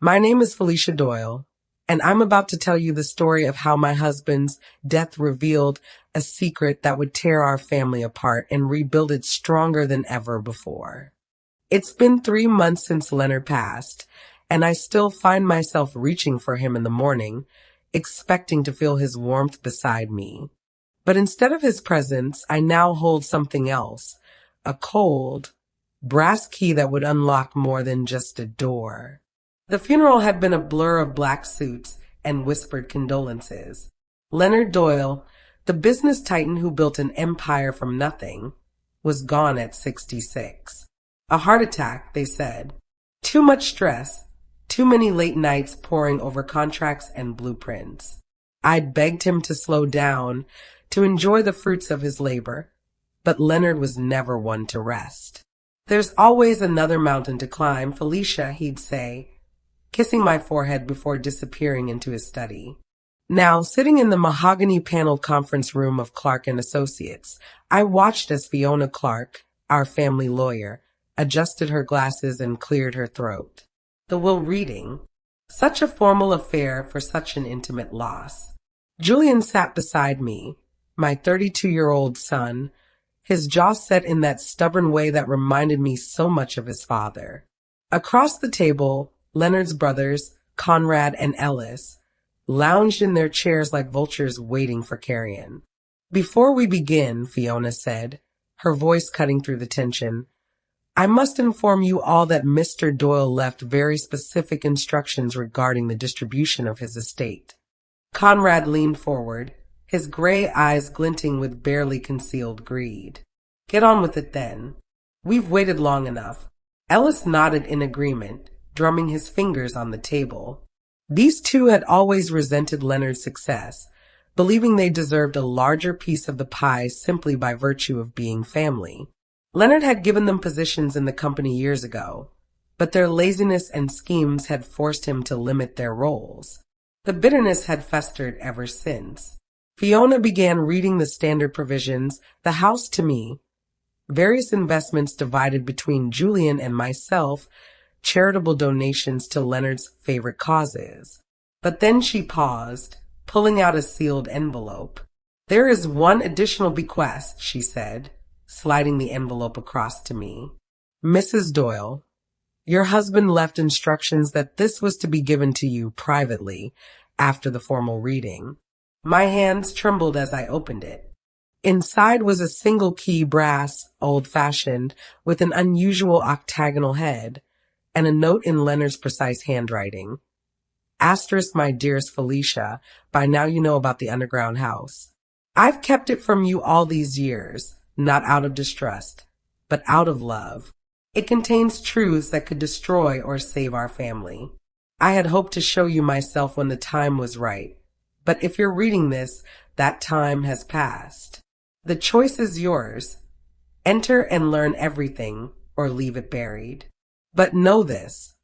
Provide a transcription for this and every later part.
My name is Felicia Doyle, and I'm about to tell you the story of how my husband's death revealed a secret that would tear our family apart and rebuild it stronger than ever before. It's been 3 months since Leonard passed, and I still find myself reaching for him in the morning, expecting to feel his warmth beside me. But instead of his presence, I now hold something else, a cold, brass key that would unlock more than just a door. The funeral had been a blur of black suits and whispered condolences. Leonard Doyle, the business titan who built an empire from nothing, was gone at 66. A heart attack, they said. Too much stress, too many late nights poring over contracts and blueprints. I'd begged him to slow down, to enjoy the fruits of his labor, but Leonard was never one to rest. There's always another mountain to climb, Felicia, he'd say, kissing my forehead before disappearing into his study. Now, sitting in the mahogany paneled conference room of Clark and Associates, I watched as Fiona Clark, our family lawyer, adjusted her glasses and cleared her throat. The will reading. Such a formal affair for such an intimate loss. Julian sat beside me, my 32-year-old son, his jaw set in that stubborn way that reminded me so much of his father. Across the table, Leonard's brothers, Conrad and Ellis, lounged in their chairs like vultures waiting for carrion. Before we begin, Fiona said, her voice cutting through the tension, I must inform you all that Mr. Doyle left very specific instructions regarding the distribution of his estate. Conrad leaned forward, his gray eyes glinting with barely concealed greed. Get on with it then. We've waited long enough. Ellis nodded in agreement, drumming his fingers on the table. These two had always resented Leonard's success, believing they deserved a larger piece of the pie simply by virtue of being family. Leonard had given them positions in the company years ago, but their laziness and schemes had forced him to limit their roles. The bitterness had festered ever since. Fiona began reading the standard provisions, the house to me, various investments divided between Julian and myself, charitable donations to Leonard's favorite causes. But then she paused, pulling out a sealed envelope. There is one additional bequest, she said, sliding the envelope across to me. Mrs. Doyle, your husband left instructions that this was to be given to you privately after the formal reading. My hands trembled as I opened it. Inside was a single-key brass, old-fashioned, with an unusual octagonal head, and a note in Leonard's precise handwriting. Asterisk, my dearest Felicia, by now you know about the underground house. I've kept it from you all these years, not out of distrust, but out of love. It contains truths that could destroy or save our family. I had hoped to show you myself when the time was right, but if you're reading this, that time has passed. The choice is yours. Enter and learn everything, or leave it buried. But know this,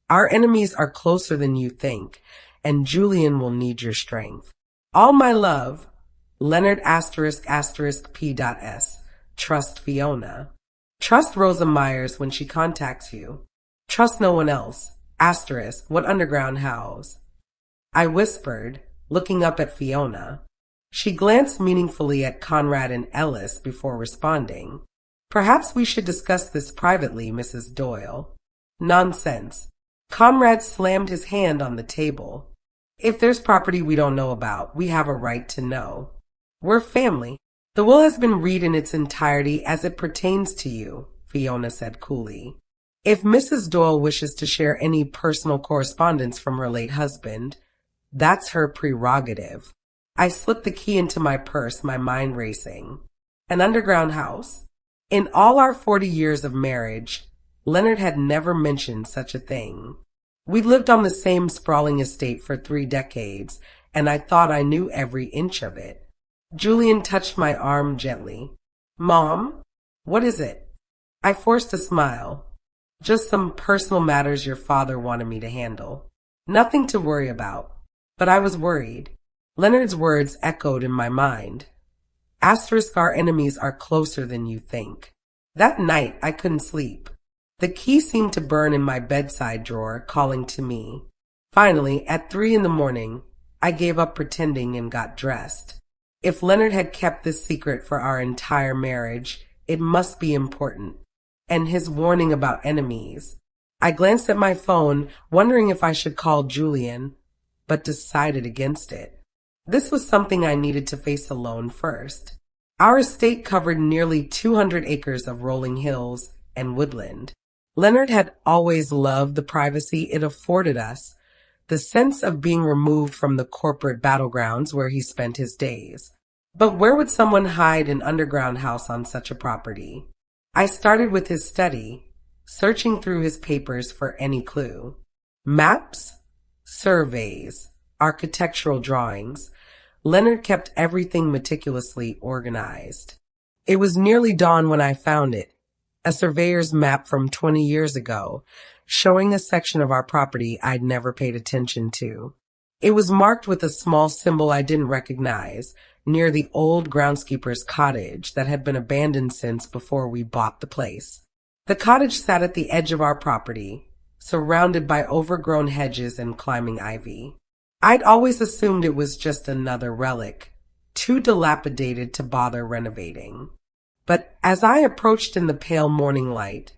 our enemies are closer than you think, and Julian will need your strength. All my love, Leonard **P.S. Trust Fiona. Trust Rosa Myers when she contacts you. Trust no one else. What underground house? I whispered, looking up at Fiona. She glanced meaningfully at Conrad and Ellis before responding. Perhaps we should discuss this privately, Mrs. Doyle. Nonsense. Conrad slammed his hand on the table. If there's property we don't know about, we have a right to know. We're family. The will has been read in its entirety as it pertains to you, Fiona said coolly. If Mrs. Doyle wishes to share any personal correspondence from her late husband, that's her prerogative. I slipped the key into my purse, my mind racing. An underground house? In all our 40 years of marriage, Leonard had never mentioned such a thing. We lived on the same sprawling estate for 3 decades, and I thought I knew every inch of it. Julian touched my arm gently. Mom, what is it? I forced a smile. Just some personal matters your father wanted me to handle. Nothing to worry about. But I was worried. Leonard's words echoed in my mind. Our enemies are closer than you think. That night, I couldn't sleep. The key seemed to burn in my bedside drawer, calling to me. Finally, at 3 in the morning, I gave up pretending and got dressed. If Leonard had kept this secret for our entire marriage, it must be important. And his warning about enemies. I glanced at my phone, wondering if I should call Julian, but decided against it. This was something I needed to face alone first. Our estate covered nearly 200 acres of rolling hills and woodland. Leonard had always loved the privacy it afforded us, the sense of being removed from the corporate battlegrounds where he spent his days. But where would someone hide an underground house on such a property? I started with his study, searching through his papers for any clue. Maps, surveys, architectural drawings. Leonard kept everything meticulously organized. It was nearly dawn when I found it, a surveyor's map from 20 years ago, showing a section of our property I'd never paid attention to. It was marked with a small symbol I didn't recognize, near the old groundskeeper's cottage that had been abandoned since before we bought the place. The cottage sat at the edge of our property, surrounded by overgrown hedges and climbing ivy. I'd always assumed it was just another relic, too dilapidated to bother renovating. But as I approached in the pale morning light,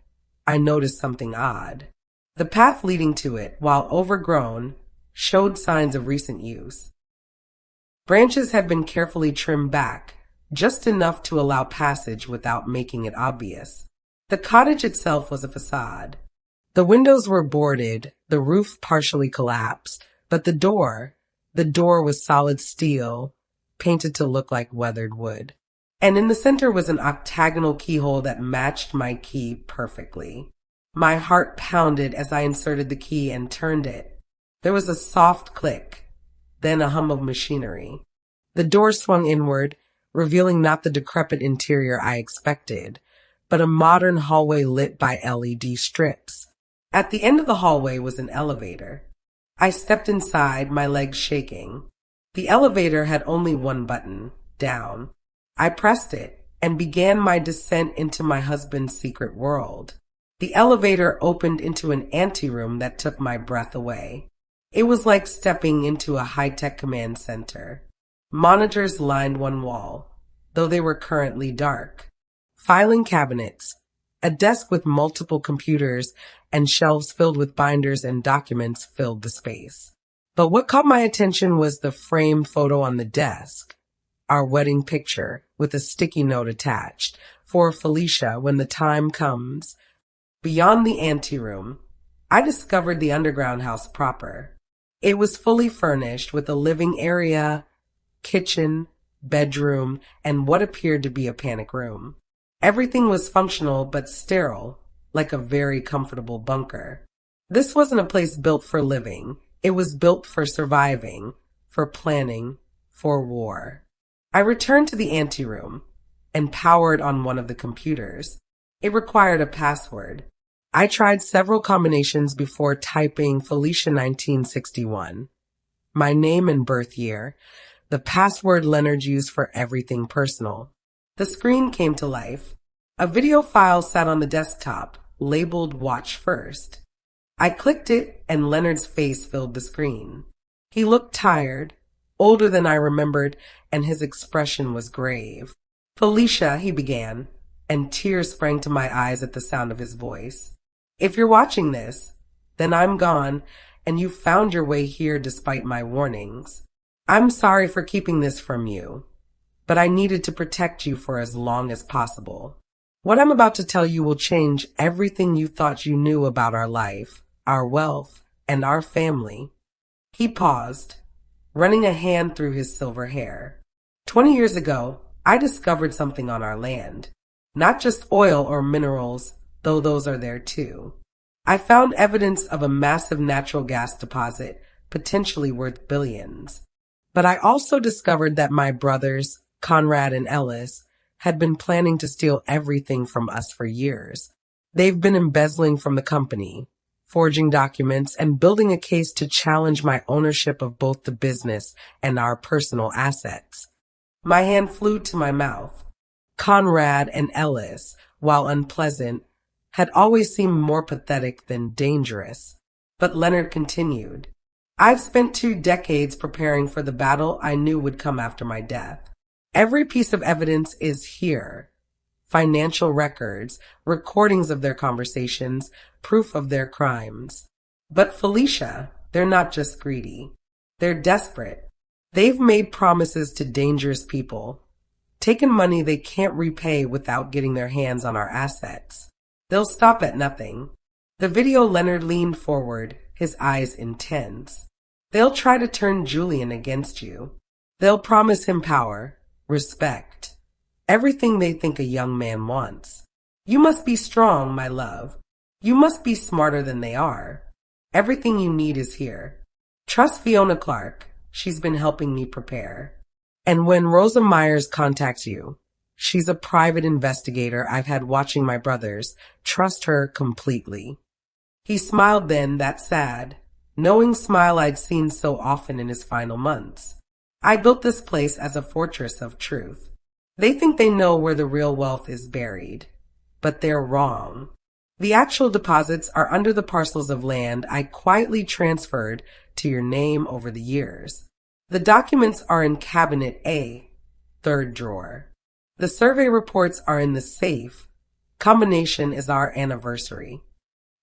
I noticed something odd. The path leading to it, while overgrown, showed signs of recent use. Branches had been carefully trimmed back, just enough to allow passage without making it obvious. The cottage itself was a facade. The windows were boarded, the roof partially collapsed, but the door was solid steel, painted to look like weathered wood. And in the center was an octagonal keyhole that matched my key perfectly. My heart pounded as I inserted the key and turned it. There was a soft click, then a hum of machinery. The door swung inward, revealing not the decrepit interior I expected, but a modern hallway lit by LED strips. At the end of the hallway was an elevator. I stepped inside, my legs shaking. The elevator had only one button, down. I pressed it and began my descent into my husband's secret world. The elevator opened into an anteroom that took my breath away. It was like stepping into a high-tech command center. Monitors lined one wall, though they were currently dark. Filing cabinets, a desk with multiple computers, and shelves filled with binders and documents filled the space. But what caught my attention was the framed photo on the desk. Our wedding picture, with a sticky note attached, for Felicia when the time comes. Beyond the anteroom, I discovered the underground house proper. It was fully furnished with a living area, kitchen, bedroom, and what appeared to be a panic room. Everything was functional but sterile, like a very comfortable bunker. This wasn't a place built for living. It was built for surviving, for planning, for war. I returned to the anteroom and powered on one of the computers. It required a password. I tried several combinations before typing Felicia 1961, my name and birth year, the password Leonard used for everything personal. The screen came to life. A video file sat on the desktop, labeled Watch First. I clicked it and Leonard's face filled the screen. He looked tired, older than I remembered, and his expression was grave. "Felicia," he began, and tears sprang to my eyes at the sound of his voice. "If you're watching this, then I'm gone, and you found your way here despite my warnings. I'm sorry for keeping this from you, but I needed to protect you for as long as possible. What I'm about to tell you will change everything you thought you knew about our life, our wealth, and our family." He paused, running a hand through his silver hair. 20 years ago, I discovered something on our land. Not just oil or minerals, though those are there too. I found evidence of a massive natural gas deposit, potentially worth billions. But I also discovered that my brothers, Conrad and Ellis, had been planning to steal everything from us for years. They've been embezzling from the company, forging documents, and building a case to challenge my ownership of both the business and our personal assets. My hand flew to my mouth. Conrad and Ellis, while unpleasant, had always seemed more pathetic than dangerous. But Leonard continued, I've spent 2 decades preparing for the battle I knew would come after my death. Every piece of evidence is here. Financial records, recordings of their conversations, proof of their crimes. But Felicia, they're not just greedy. They're desperate. They've made promises to dangerous people, taken money they can't repay without getting their hands on our assets. They'll stop at nothing. The video Leonard leaned forward, his eyes intense. They'll try to turn Julian against you. They'll promise him power, respect, everything they think a young man wants. You must be strong, my love. You must be smarter than they are. Everything you need is here. Trust Fiona Clark. She's been helping me prepare. And when Rosa Myers contacts you, she's a private investigator I've had watching my brothers. Trust her completely. He smiled then, that sad, knowing smile I'd seen so often in his final months. I built this place as a fortress of truth. They think they know where the real wealth is buried, but they're wrong. The actual deposits are under the parcels of land I quietly transferred to your name over the years. The documents are in Cabinet A, 3rd drawer. The survey reports are in the safe. Combination is our anniversary.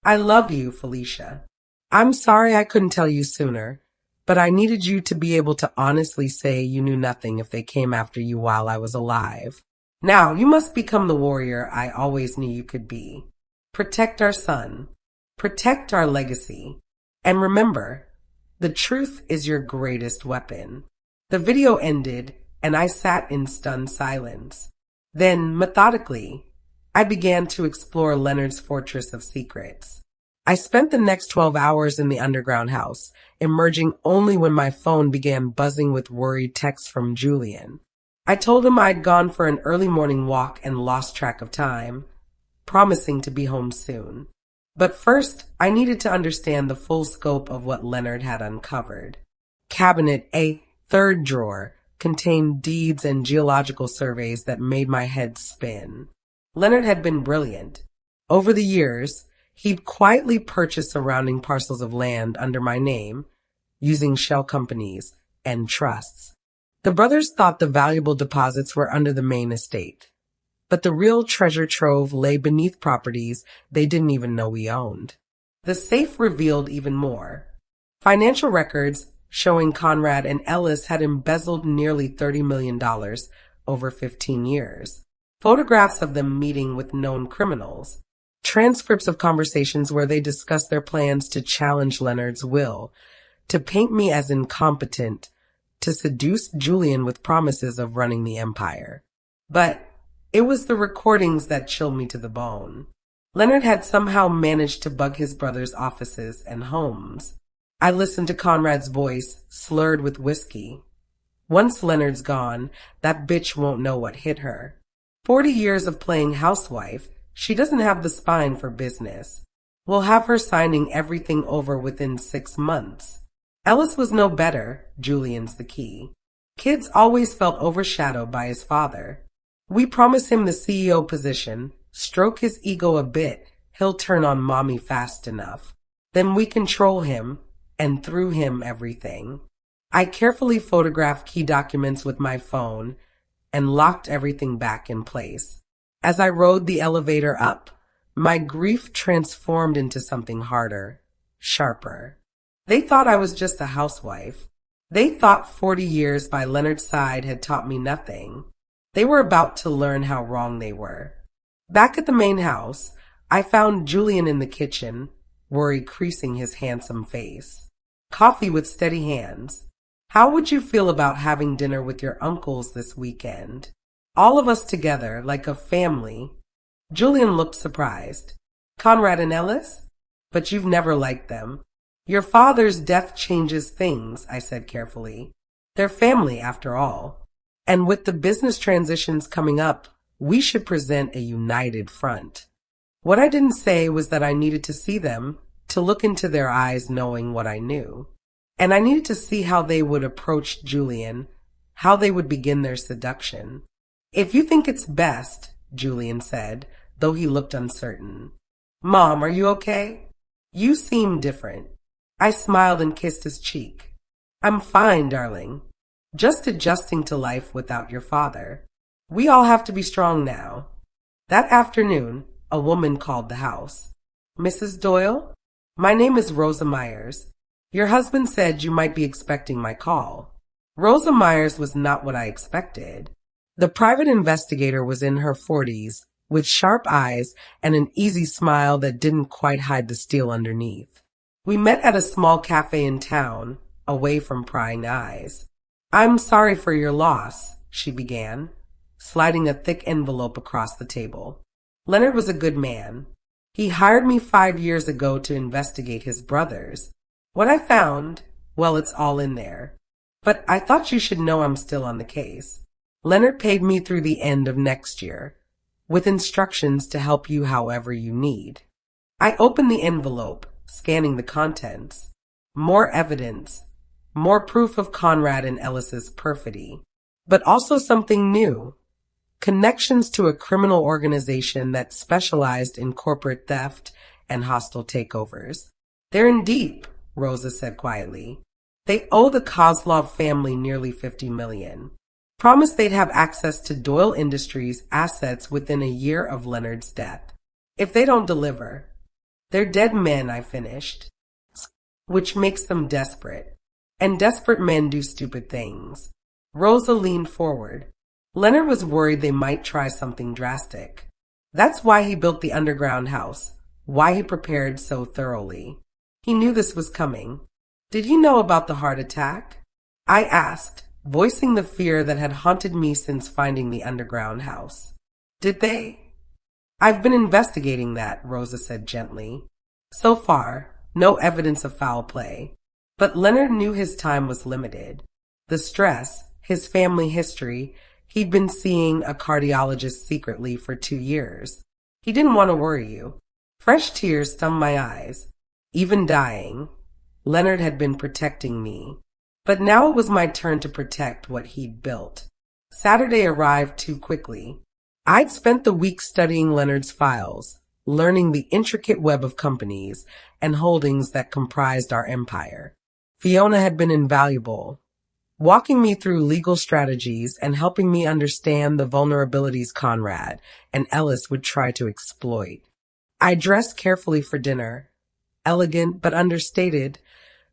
I love you, Felicia. I'm sorry I couldn't tell you sooner, but I needed you to be able to honestly say you knew nothing if they came after you while I was alive. Now you must become the warrior I always knew you could be. Protect our son. Protect our legacy. And remember, the truth is your greatest weapon. The video ended, and I sat in stunned silence. Then, methodically, I began to explore Leonard's fortress of secrets. I spent the next 12 hours in the underground house, emerging only when my phone began buzzing with worried texts from Julian. I told him I'd gone for an early morning walk and lost track of time, promising to be home soon. But first, I needed to understand the full scope of what Leonard had uncovered. Cabinet A, 3rd drawer, contained deeds and geological surveys that made my head spin. Leonard had been brilliant. Over the years, he'd quietly purchased surrounding parcels of land under my name, using shell companies and trusts. The brothers thought the valuable deposits were under the main estate, but the real treasure trove lay beneath properties they didn't even know we owned. The safe revealed even more. Financial records showing Conrad and Ellis had embezzled nearly $30 million over 15 years. Photographs of them meeting with known criminals. Transcripts of conversations where they discussed their plans to challenge Leonard's will, to paint me as incompetent, to seduce Julian with promises of running the empire. But it was the recordings that chilled me to the bone. Leonard had somehow managed to bug his brother's offices and homes. I listened to Conrad's voice, slurred with whiskey. Once Leonard's gone, that bitch won't know what hit her. 40 years of playing housewife, she doesn't have the spine for business. We'll have her signing everything over within 6 months. Ellis was no better. Julian's the key. Kids always felt overshadowed by his father. We promise him the CEO position, stroke his ego a bit, he'll turn on mommy fast enough. Then we control him, and through him everything. I carefully photographed key documents with my phone and locked everything back in place. As I rode the elevator up, my grief transformed into something harder, sharper. They thought I was just a housewife. They thought 40 years by Leonard's side had taught me nothing. They were about to learn how wrong they were. Back at the main house, I found Julian in the kitchen, worry creasing his handsome face. Coffee with steady hands. How would you feel about having dinner with your uncles this weekend? All of us together, like a family. Julian looked surprised. Conrad and Ellis? But you've never liked them. Your father's death changes things, I said carefully. They're family, after all. And with the business transitions coming up, we should present a united front. What I didn't say was that I needed to see them, to look into their eyes knowing what I knew. And I needed to see how they would approach Julian, how they would begin their seduction. If you think it's best, Julian said, though he looked uncertain, Mom, are you okay? You seem different. I smiled and kissed his cheek. I'm fine, darling. Just adjusting to life without your father. We all have to be strong now. That afternoon, a woman called the house. Mrs. Doyle? My name is Rosa Myers. Your husband said you might be expecting my call. Rosa Myers was not what I expected. The private investigator was in her 40s, with sharp eyes and an easy smile that didn't quite hide the steel underneath. We met at a small cafe in town, away from prying eyes. I'm sorry for your loss, she began, sliding a thick envelope across the table. Leonard was a good man. He hired me 5 years ago to investigate his brothers. What I found, well, it's all in there. But I thought you should know I'm still on the case. Leonard paid me through the end of next year, with instructions to help you however you need. I opened the envelope, scanning the contents. More evidence, more proof of Conrad and Ellis's perfidy, but also something new. Connections to a criminal organization that specialized in corporate theft and hostile takeovers. They're in deep, Rosa said quietly. They owe the Kozlov family nearly $50 million. Promised they'd have access to Doyle Industries' assets within a year of Leonard's death. If they don't deliver, they're dead men, I finished. Which makes them desperate. And desperate men do stupid things. Rosa leaned forward. Leonard was worried they might try something drastic. That's why he built the underground house, why he prepared so thoroughly. He knew this was coming. Did you know about the heart attack? I asked, voicing the fear that had haunted me since finding the underground house. Did they? I've been investigating that, Rosa said gently. So far, no evidence of foul play. But Leonard knew his time was limited. The stress, his family history, he'd been seeing a cardiologist secretly for 2 years. He didn't want to worry you. Fresh tears stung my eyes. Even dying, Leonard had been protecting me. But now it was my turn to protect what he'd built. Saturday arrived too quickly. I'd spent the week studying Leonard's files, learning the intricate web of companies and holdings that comprised our empire. Fiona had been invaluable, walking me through legal strategies and helping me understand the vulnerabilities Conrad and Ellis would try to exploit. I dressed carefully for dinner, elegant but understated,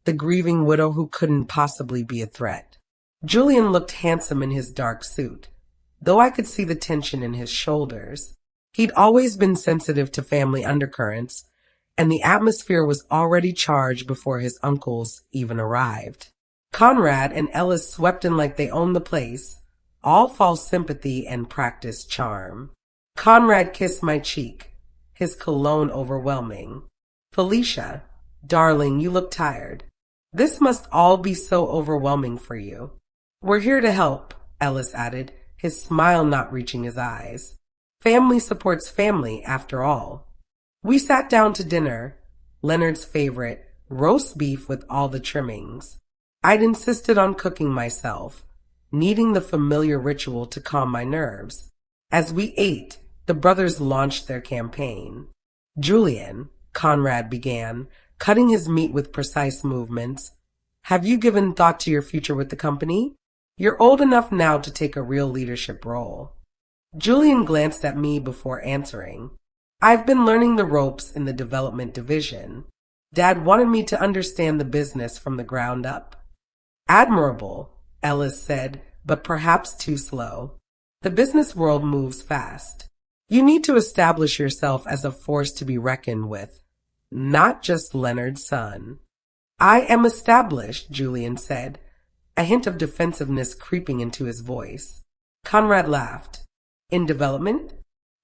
the grieving widow who couldn't possibly be a threat. Julian looked handsome in his dark suit, though I could see the tension in his shoulders. He'd always been sensitive to family undercurrents, and the atmosphere was already charged before his uncles even arrived. Conrad and Ellis swept in like they owned the place, all false sympathy and practiced charm. Conrad kissed my cheek, his cologne overwhelming. Felicia, darling, you look tired. This must all be so overwhelming for you. We're here to help, Ellis added, his smile not reaching his eyes. Family supports family, after all. We sat down to dinner, Leonard's favorite, roast beef with all the trimmings. I'd insisted on cooking myself, needing the familiar ritual to calm my nerves. As we ate, the brothers launched their campaign. Julian, Conrad began, cutting his meat with precise movements. Have you given thought to your future with the company? You're old enough now to take a real leadership role. Julian glanced at me before answering. I've been learning the ropes in the development division. Dad wanted me to understand the business from the ground up. Admirable, Ellis said, but perhaps too slow. The business world moves fast. You need to establish yourself as a force to be reckoned with, not just Leonard's son. I am established, Julian said, a hint of defensiveness creeping into his voice. Conrad laughed. In development?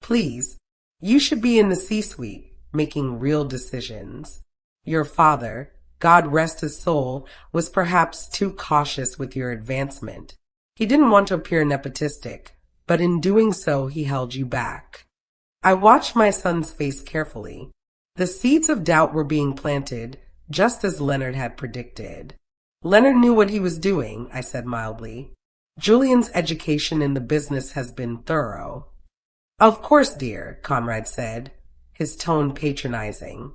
Please, you should be in the C-suite, making real decisions. Your father, God rest his soul, was perhaps too cautious with your advancement. He didn't want to appear nepotistic, but in doing so he held you back. I watched my son's face carefully. The seeds of doubt were being planted, just as Leonard had predicted. Leonard knew what he was doing, I said mildly. Julian's education in the business has been thorough. Of course, dear, Conrad said, his tone patronizing.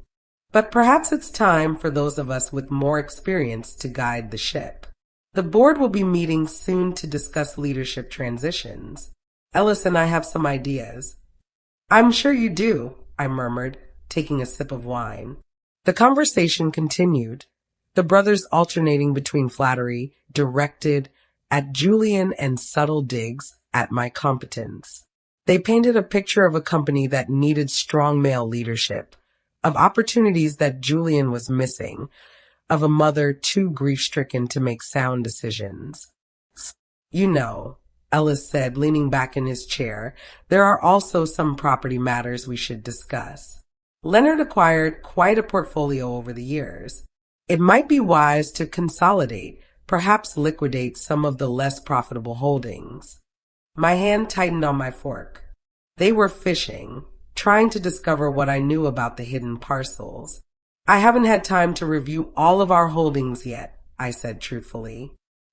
But perhaps it's time for those of us with more experience to guide the ship. The board will be meeting soon to discuss leadership transitions. Ellis and I have some ideas. I'm sure you do, I murmured, taking a sip of wine. The conversation continued, the brothers alternating between flattery, directed at Julian, and subtle digs at my competence. They painted a picture of a company that needed strong male leadership, of opportunities that Julian was missing, of a mother too grief-stricken to make sound decisions. You know, Ellis said, leaning back in his chair, there are also some property matters we should discuss. Leonard acquired quite a portfolio over the years. It might be wise to consolidate, perhaps liquidate some of the less profitable holdings. My hand tightened on my fork. They were fishing, trying to discover what I knew about the hidden parcels. I haven't had time to review all of our holdings yet, I said truthfully.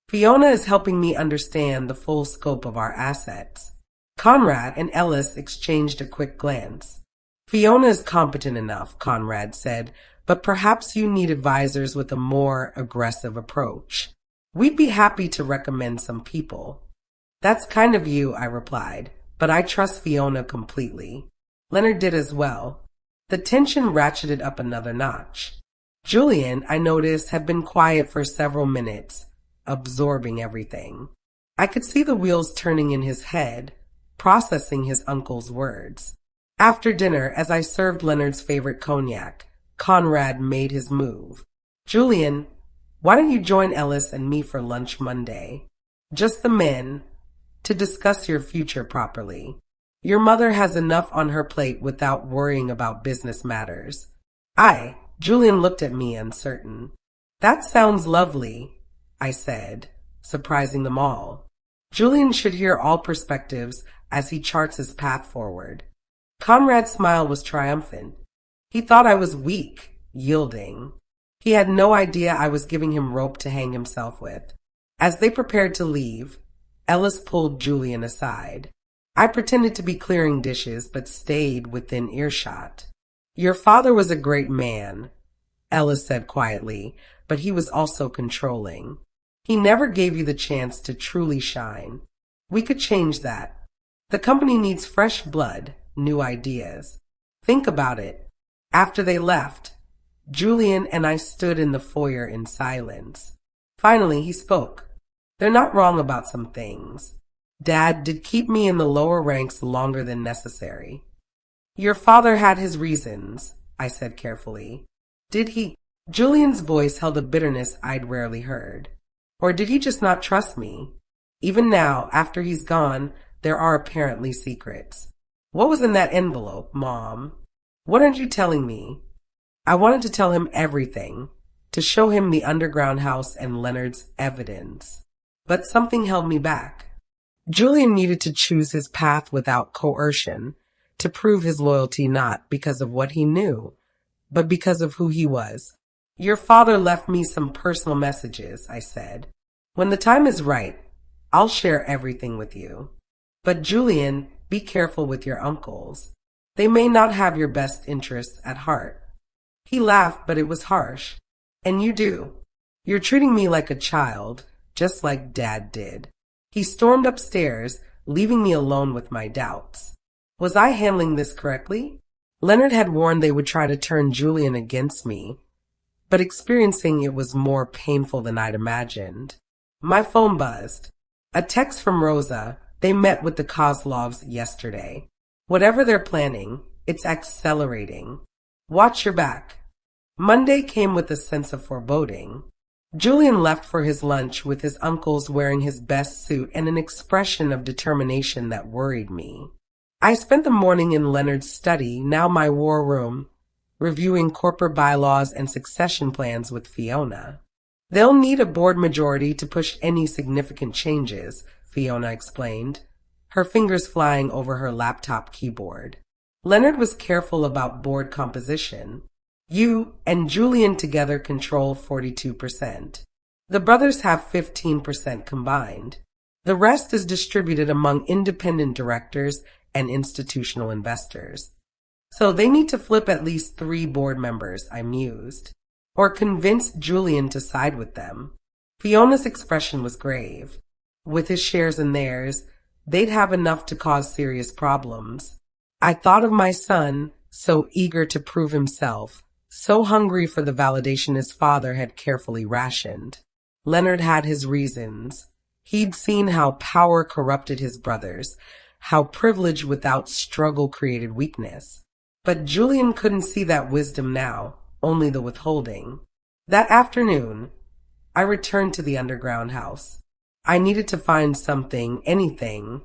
Fiona is helping me understand the full scope of our assets. Conrad and Ellis exchanged a quick glance. Fiona is competent enough, Conrad said, but perhaps you need advisors with a more aggressive approach. We'd be happy to recommend some people. That's kind of you, I replied, but I trust Fiona completely. Leonard did as well. The tension ratcheted up another notch. Julian, I noticed, had been quiet for several minutes, absorbing everything. I could see the wheels turning in his head, processing his uncle's words. After dinner, as I served Leonard's favorite cognac, Conrad made his move. Julian, why don't you join Ellis and me for lunch Monday? Just the men, to discuss your future properly. Your mother has enough on her plate without worrying about business matters. Julian looked at me uncertain. That sounds lovely, I said, surprising them all. Julian should hear all perspectives as he charts his path forward. Conrad's smile was triumphant. He thought I was weak, yielding. He had no idea I was giving him rope to hang himself with. As they prepared to leave, Ellis pulled Julian aside. I pretended to be clearing dishes, but stayed within earshot. Your father was a great man, Ellis said quietly, but he was also controlling. He never gave you the chance to truly shine. We could change that. The company needs fresh blood, new ideas. Think about it. After they left, Julian and I stood in the foyer in silence. Finally, he spoke. They're not wrong about some things. Dad did keep me in the lower ranks longer than necessary. Your father had his reasons, I said carefully. Did he? Julian's voice held a bitterness I'd rarely heard. Or did he just not trust me? Even now, after he's gone, there are apparently secrets. What was in that envelope, Mom? What aren't you telling me? I wanted to tell him everything, to show him the underground house and Leonard's evidence. But something held me back. Julian needed to choose his path without coercion, to prove his loyalty not because of what he knew, but because of who he was. Your father left me some personal messages, I said. When the time is right, I'll share everything with you. But Julian, be careful with your uncles. They may not have your best interests at heart. He laughed, but it was harsh. And you do. You're treating me like a child, just like Dad did. He stormed upstairs, leaving me alone with my doubts. Was I handling this correctly? Leonard had warned they would try to turn Julian against me, but experiencing it was more painful than I'd imagined. My phone buzzed. A text from Rosa. They met with the Kozlovs yesterday. Whatever they're planning, it's accelerating. Watch your back. Monday came with a sense of foreboding. Julian left for his lunch with his uncles wearing his best suit and an expression of determination that worried me. I spent the morning in Leonard's study, now my war room, reviewing corporate bylaws and succession plans with Fiona. They'll need a board majority to push any significant changes, Fiona explained, her fingers flying over her laptop keyboard. Leonard was careful about board composition. You and Julian together control 42%. The brothers have 15% combined. The rest is distributed among independent directors and institutional investors. So they need to flip at least 3 board members, I mused, or convince Julian to side with them. Fiona's expression was grave. With his shares and theirs, they'd have enough to cause serious problems. I thought of my son, so eager to prove himself, so hungry for the validation his father had carefully rationed. Leonard had his reasons. He'd seen how power corrupted his brothers, how privilege without struggle created weakness. But Julian couldn't see that wisdom now, only the withholding. That afternoon, I returned to the underground house. I needed to find something, anything,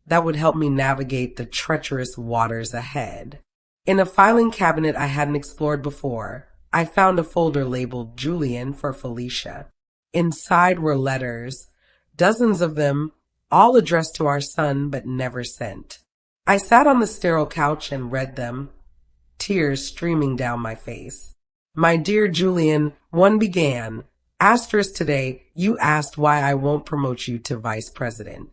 that would help me navigate the treacherous waters ahead. In a filing cabinet I hadn't explored before, I found a folder labeled Julian for Felicia. Inside were letters, dozens of them, all addressed to our son but never sent. I sat on the sterile couch and read them, tears streaming down my face. My dear Julian, one began, Asterisk today, you asked why I won't promote you to vice president.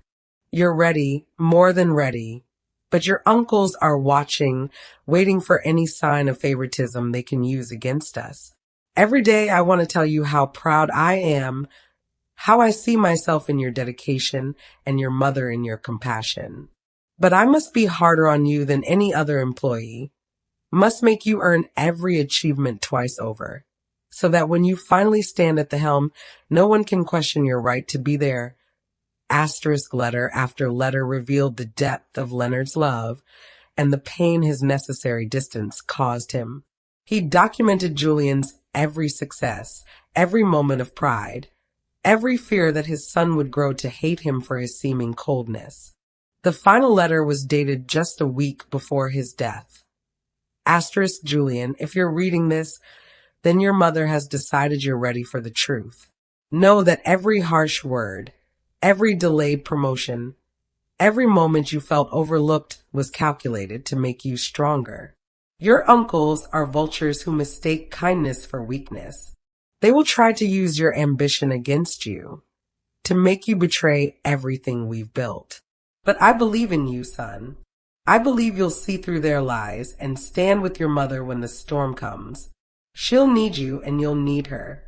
You're ready, more than ready, but your uncles are watching, waiting for any sign of favoritism they can use against us. Every day I want to tell you how proud I am, how I see myself in your dedication and your mother in your compassion. But I must be harder on you than any other employee, must make you earn every achievement twice over, so that when you finally stand at the helm, no one can question your right to be there. Asterisk letter after letter revealed the depth of Leonard's love and the pain his necessary distance caused him. He documented Julian's every success, every moment of pride, every fear that his son would grow to hate him for his seeming coldness. The final letter was dated just a week before his death. Asterisk Julian, if you're reading this, then your mother has decided you're ready for the truth. Know that every harsh word, every delayed promotion, every moment you felt overlooked was calculated to make you stronger. Your uncles are vultures who mistake kindness for weakness. They will try to use your ambition against you, to make you betray everything we've built. But I believe in you, son. I believe you'll see through their lies and stand with your mother when the storm comes. She'll need you and you'll need her.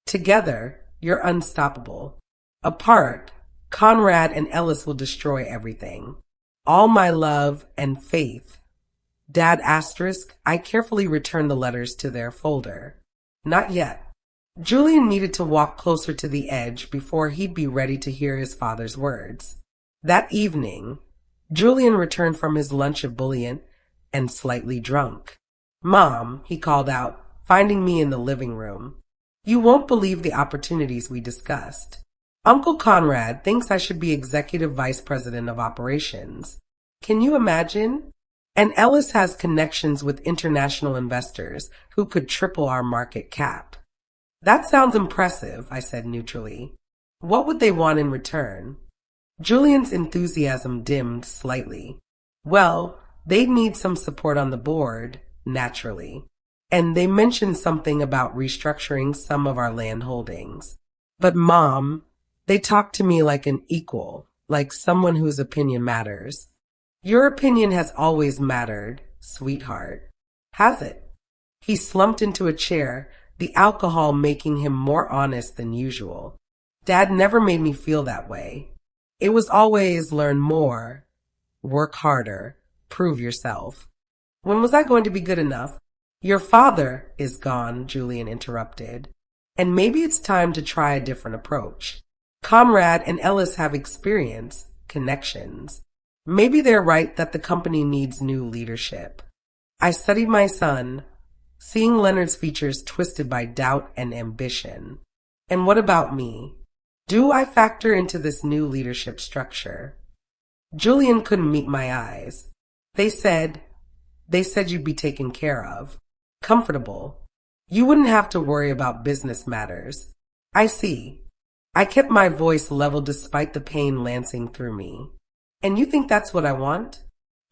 Together, you're unstoppable. Apart, Conrad and Ellis will destroy everything. All my love and faith. Dad asterisk, I carefully returned the letters to their folder. Not yet. Julian needed to walk closer to the edge before he'd be ready to hear his father's words. That evening, Julian returned from his lunch ebullient and slightly drunk. Mom, he called out, finding me in the living room. You won't believe the opportunities we discussed. Uncle Conrad thinks I should be executive vice president of operations. Can you imagine? And Ellis has connections with international investors who could triple our market cap. That sounds impressive, I said neutrally. What would they want in return? Julian's enthusiasm dimmed slightly. Well, they'd need some support on the board, naturally. And they mentioned something about restructuring some of our land holdings. But Mom, they talk to me like an equal, like someone whose opinion matters. Your opinion has always mattered, sweetheart. Has it? He slumped into a chair, the alcohol making him more honest than usual. Dad never made me feel that way. It was always learn more, work harder, prove yourself. When was I going to be good enough? Your father is gone, Julian interrupted. And maybe it's time to try a different approach. Conrad and Ellis have experience, connections. Maybe they're right that the company needs new leadership. I studied my son, seeing Leonard's features twisted by doubt and ambition. And what about me? Do I factor into this new leadership structure? Julian couldn't meet my eyes. They said you'd be taken care of. Comfortable. You wouldn't have to worry about business matters. I see. I kept my voice level despite the pain lancing through me. And you think that's what I want?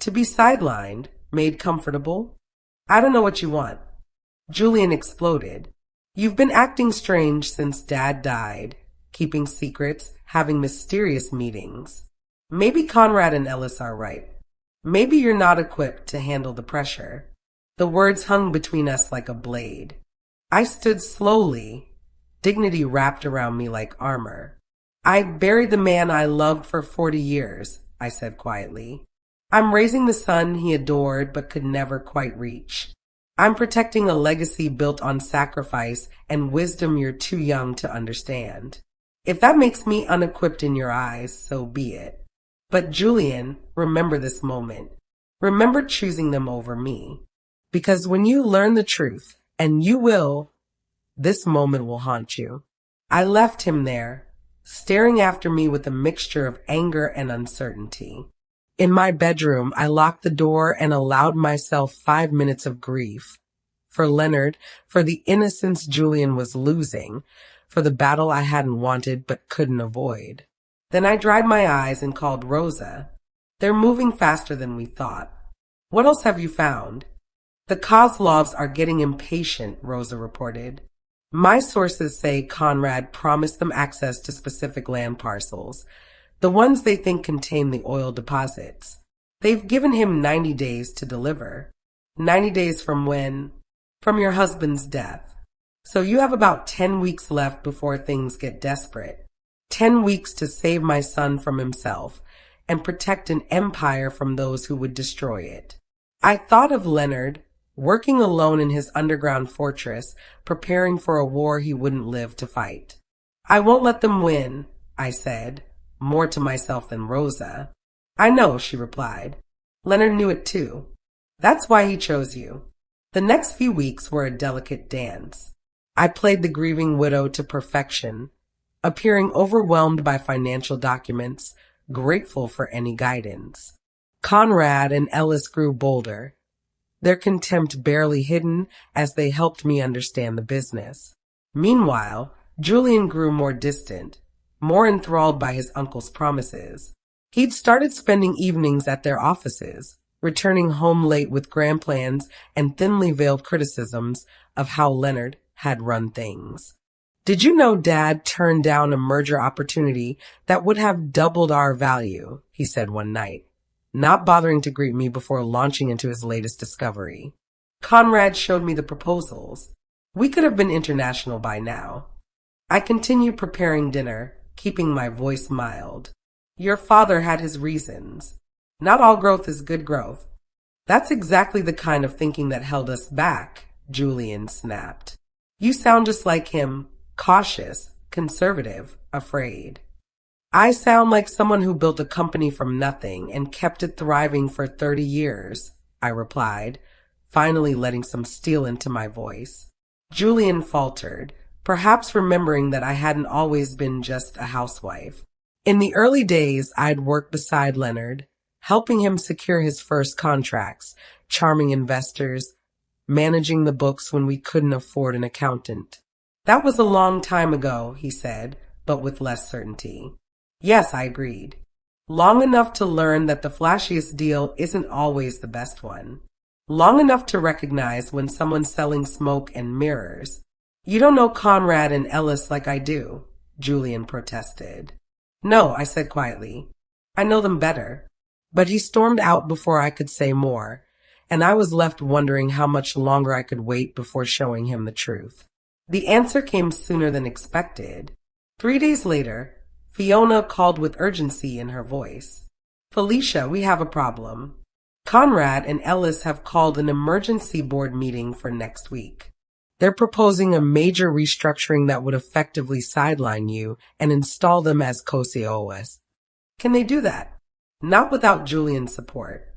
To be sidelined, made comfortable? I don't know what you want. Julian exploded. You've been acting strange since Dad died, keeping secrets, having mysterious meetings. Maybe Conrad and Ellis are right. Maybe you're not equipped to handle the pressure. The words hung between us like a blade. I stood slowly, dignity wrapped around me like armor. I buried the man I loved for 40 years, I said quietly. I'm raising the son he adored but could never quite reach. I'm protecting a legacy built on sacrifice and wisdom you're too young to understand. If that makes me unequipped in your eyes, so be it. But Julian, remember this moment. Remember choosing them over me. Because when you learn the truth, and you will, this moment will haunt you. I left him there, staring after me with a mixture of anger and uncertainty. In my bedroom, I locked the door and allowed myself 5 minutes of grief. For Leonard, for the innocence Julian was losing, for the battle I hadn't wanted but couldn't avoid. Then I dried my eyes and called Rosa. They're moving faster than we thought. What else have you found? The Kozlovs are getting impatient, Rosa reported. My sources say Conrad promised them access to specific land parcels, the ones they think contain the oil deposits. They've given him 90 days to deliver. 90 days from when? From your husband's death. So you have about 10 weeks left before things get desperate. 10 weeks to save my son from himself and protect an empire from those who would destroy it. I thought of Leonard, working alone in his underground fortress, preparing for a war he wouldn't live to fight. I won't let them win, I said, more to myself than Rosa. I know, she replied. Leonard knew it too. That's why he chose you. The next few weeks were a delicate dance. I played the grieving widow to perfection, appearing overwhelmed by financial documents, grateful for any guidance. Conrad and Ellis grew bolder, their contempt barely hidden as they helped me understand the business. Meanwhile, Julian grew more distant, more enthralled by his uncle's promises. He'd started spending evenings at their offices, returning home late with grand plans and thinly veiled criticisms of how Leonard had run things. Did you know Dad turned down a merger opportunity that would have doubled our value, he said one night, not bothering to greet me before launching into his latest discovery. Conrad showed me the proposals. We could have been international by now. I continued preparing dinner, keeping my voice mild. Your father had his reasons. Not all growth is good growth. That's exactly the kind of thinking that held us back, Julian snapped. You sound just like him, cautious, conservative, afraid. I sound like someone who built a company from nothing and kept it thriving for 30 years, I replied, finally letting some steel into my voice. Julian faltered, perhaps remembering that I hadn't always been just a housewife. In the early days, I'd worked beside Leonard, helping him secure his first contracts, charming investors, managing the books when we couldn't afford an accountant. That was a long time ago, he said, but with less certainty. Yes, I agreed. Long enough to learn that the flashiest deal isn't always the best one. Long enough to recognize when someone's selling smoke and mirrors. You don't know Conrad and Ellis like I do, Julian protested. No, I said quietly. I know them better. But he stormed out before I could say more, and I was left wondering how much longer I could wait before showing him the truth. The answer came sooner than expected. 3 days later, Fiona called with urgency in her voice. Felicia, we have a problem. Conrad and Ellis have called an emergency board meeting for next week. They're proposing a major restructuring that would effectively sideline you and install them as co-CEOs. Can they do that? Not without Julian's support.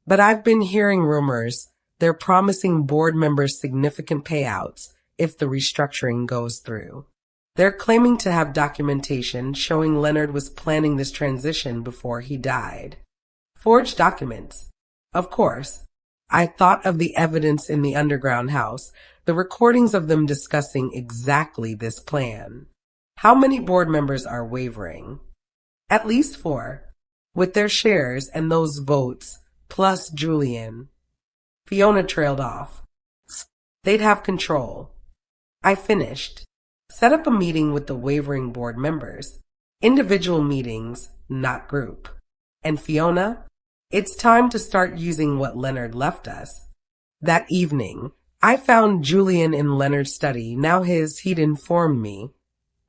But I've been hearing rumors they're promising board members significant payouts if the restructuring goes through. They're claiming to have documentation showing Leonard was planning this transition before he died. Forged documents. Of course. I thought of the evidence in the underground house, the recordings of them discussing exactly this plan. How many board members are wavering? At least 4. With their shares and those votes, plus Julian. Fiona trailed off. They'd have control. I finished. Set up a meeting with the wavering board members. Individual meetings, not group. And Fiona? It's time to start using what Leonard left us. That evening, I found Julian in Leonard's study, now he'd informed me,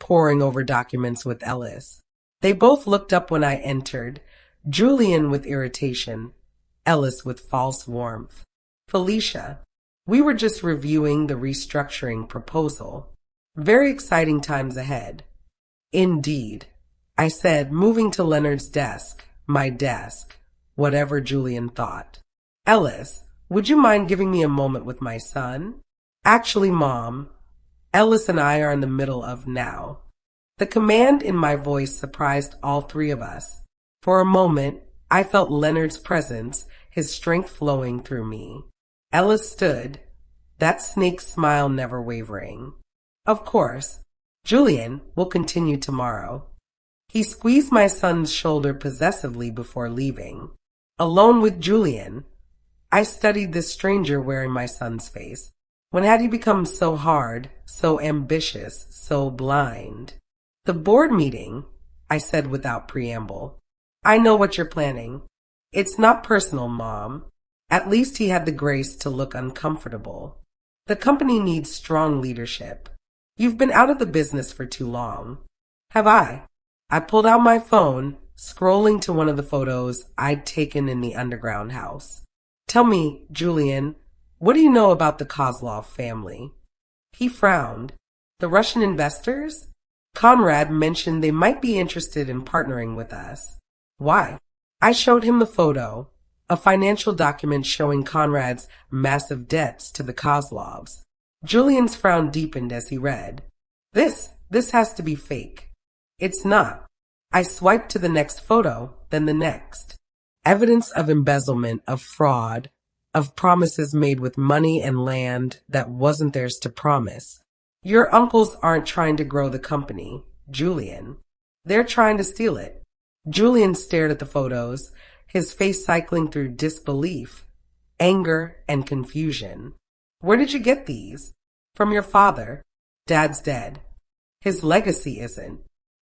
poring over documents with Ellis. They both looked up when I entered, Julian with irritation, Ellis with false warmth. Felicia, we were just reviewing the restructuring proposal. Very exciting times ahead. Indeed, I said, moving to Leonard's desk, my desk, whatever Julian thought. Ellis, would you mind giving me a moment with my son? Actually, Mom, Ellis and I are in the middle of now. The command in my voice surprised all three of us. For a moment, I felt Leonard's presence, his strength flowing through me. Ellis stood, that snake smile never wavering. Of course, Julian will continue tomorrow. He squeezed my son's shoulder possessively before leaving. Alone with Julian, I studied this stranger wearing my son's face. When had he become so hard, so ambitious, so blind? The board meeting, I said without preamble. I know what you're planning. It's not personal, Mom. At least he had the grace to look uncomfortable. The company needs strong leadership. You've been out of the business for too long. Have I? I pulled out my phone, scrolling to one of the photos I'd taken in the underground house. Tell me, Julian, what do you know about the Kozlov family? He frowned. The Russian investors? Conrad mentioned they might be interested in partnering with us. Why? I showed him the photo, a financial document showing Conrad's massive debts to the Kozlovs. Julian's frown deepened as he read. This has to be fake. It's not. I swiped to the next photo, then the next. Evidence of embezzlement, of fraud, of promises made with money and land that wasn't theirs to promise. Your uncles aren't trying to grow the company, Julian. They're trying to steal it. Julian stared at the photos, his face cycling through disbelief, anger, and confusion. Where did you get these? From your father. Dad's dead. His legacy isn't.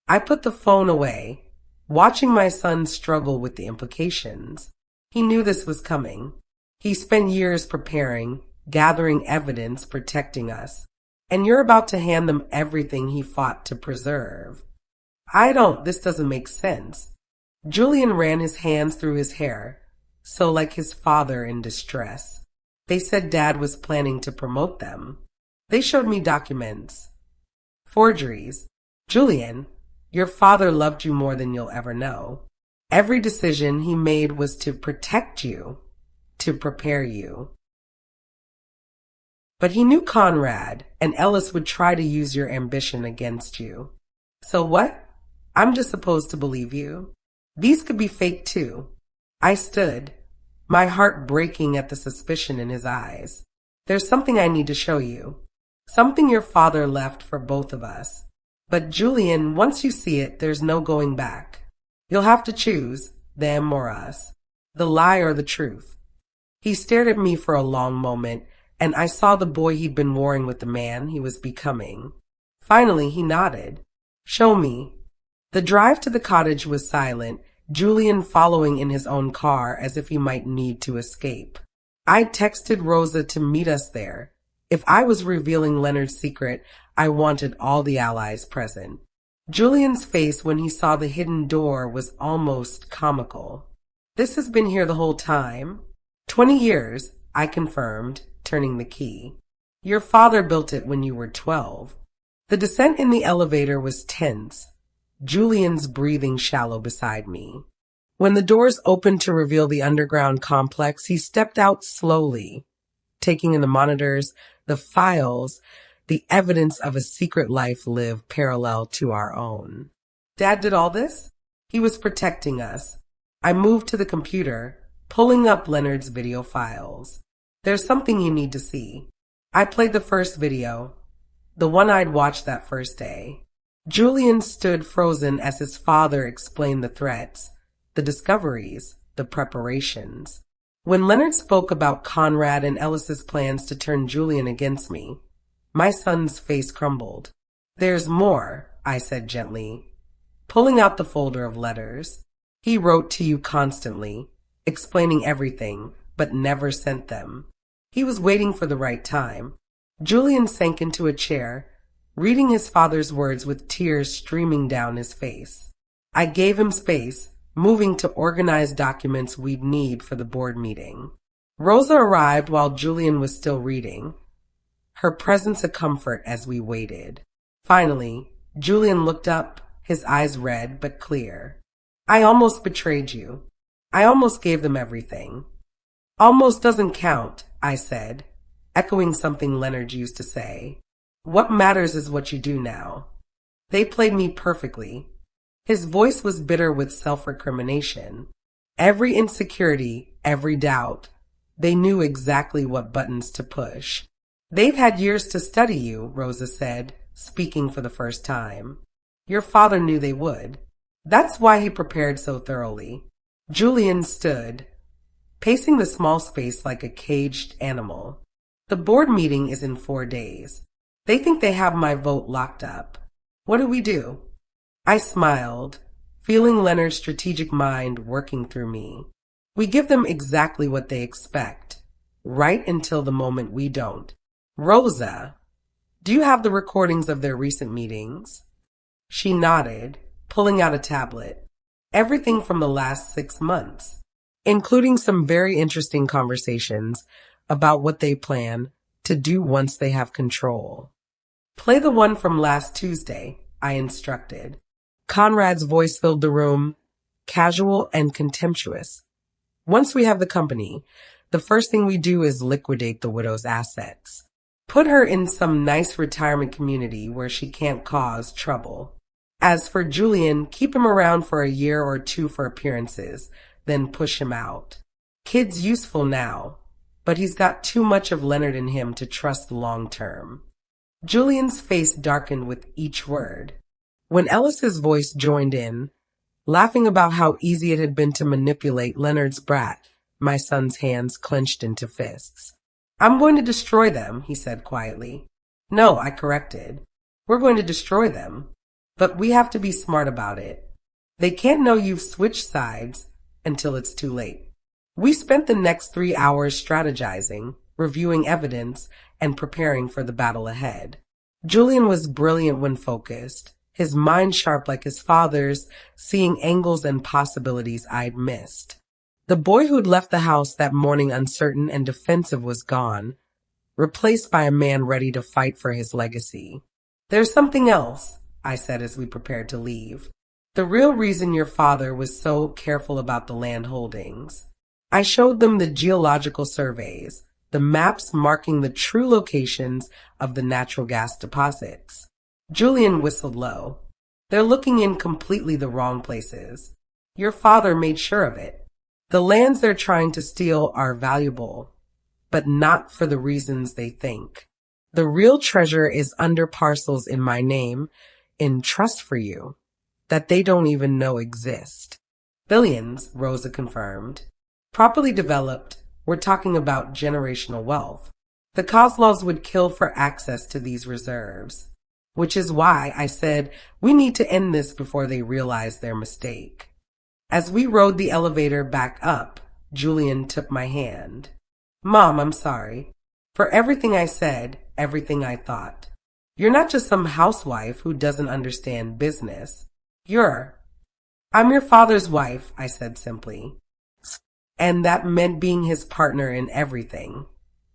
I put the phone away, watching my son struggle with the implications. He knew this was coming. He spent years preparing, gathering evidence, protecting us. And you're about to hand them everything he fought to preserve. This doesn't make sense. Julian ran his hands through his hair, so like his father in distress. They said Dad was planning to promote them. They showed me documents. Forgeries. Julian, your father loved you more than you'll ever know. Every decision he made was to protect you, to prepare you. But he knew Conrad, and Ellis would try to use your ambition against you. So what? I'm just supposed to believe you? These could be fake too. I stood, my heart breaking at the suspicion in his eyes. There's something I need to show you. Something your father left for both of us. But Julian, once you see it, there's no going back. You'll have to choose, them or us. The lie or the truth. He stared at me for a long moment, and I saw the boy he'd been warring with the man he was becoming. Finally, he nodded. Show me. The drive to the cottage was silent, Julian following in his own car as if he might need to escape. I texted Rosa to meet us there. If I was revealing Leonard's secret, I wanted all the allies present. Julian's face when he saw the hidden door was almost comical. This has been here the whole time. 20 years, I confirmed, turning the key. Your father built it when you were 12. The descent in the elevator was tense, Julian's breathing shallow beside me. When the doors opened to reveal the underground complex, he stepped out slowly, taking in the monitors, the files, the evidence of a secret life lived parallel to our own. Dad did all this? He was protecting us. I moved to the computer, pulling up Leonard's video files. There's something you need to see. I played the first video, the one I'd watched that first day. Julian stood frozen as his father explained the threats, the discoveries, the preparations. When Leonard spoke about Conrad and Ellis's plans to turn Julian against me, my son's face crumbled. There's more, I said gently, pulling out the folder of letters. He wrote to you constantly, explaining everything, but never sent them. He was waiting for the right time. Julian sank into a chair, reading his father's words with tears streaming down his face. I gave him space, moving to organize documents we'd need for the board meeting. Rosa arrived while Julian was still reading, her presence a comfort as we waited. Finally, Julian looked up, his eyes red but clear. I almost betrayed you. I almost gave them everything. Almost doesn't count, I said, echoing something Leonard used to say. What matters is what you do now. They played me perfectly. His voice was bitter with self-recrimination. Every insecurity, every doubt, they knew exactly what buttons to push. They've had years to study you, Rosa said, speaking for the first time. Your father knew they would. That's why he prepared so thoroughly. Julian stood, pacing the small space like a caged animal. The board meeting is in 4 days. They think they have my vote locked up. What do we do? I smiled, feeling Leonard's strategic mind working through me. We give them exactly what they expect, right until the moment we don't. Rosa, do you have the recordings of their recent meetings? She nodded, pulling out a tablet. Everything from the last 6 months, including some very interesting conversations about what they plan to do once they have control. Play the one from last Tuesday, I instructed. Conrad's voice filled the room, casual and contemptuous. Once we have the company, the first thing we do is liquidate the widow's assets. Put her in some nice retirement community where she can't cause trouble. As for Julian, keep him around for a year or 2 for appearances, then push him out. Kid's useful now, but he's got too much of Leonard in him to trust long term. Julian's face darkened with each word. When Ellis's voice joined in, laughing about how easy it had been to manipulate Leonard's brat, my son's hands clenched into fists. I'm going to destroy them, he said quietly. No, I corrected. We're going to destroy them. But we have to be smart about it. They can't know you've switched sides until it's too late. We spent the next 3 hours strategizing, reviewing evidence, and preparing for the battle ahead. Julian was brilliant when focused, his mind sharp like his father's, seeing angles and possibilities I'd missed. The boy who'd left the house that morning uncertain and defensive was gone, replaced by a man ready to fight for his legacy. There's something else, I said as we prepared to leave. The real reason your father was so careful about the land holdings. I showed them the geological surveys, the maps marking the true locations of the natural gas deposits. Julian whistled low. They're looking in completely the wrong places. Your father made sure of it. The lands they're trying to steal are valuable, but not for the reasons they think. The real treasure is under parcels in my name, in trust for you, that they don't even know exist. Billions, Rosa confirmed. Properly developed, we're talking about generational wealth. The Kozlovs would kill for access to these reserves, which is why I said we need to end this before they realize their mistake. As we rode the elevator back up, Julian took my hand. Mom, I'm sorry. For everything I said, everything I thought. You're not just some housewife who doesn't understand business. I'm your father's wife, I said simply. And that meant being his partner in everything.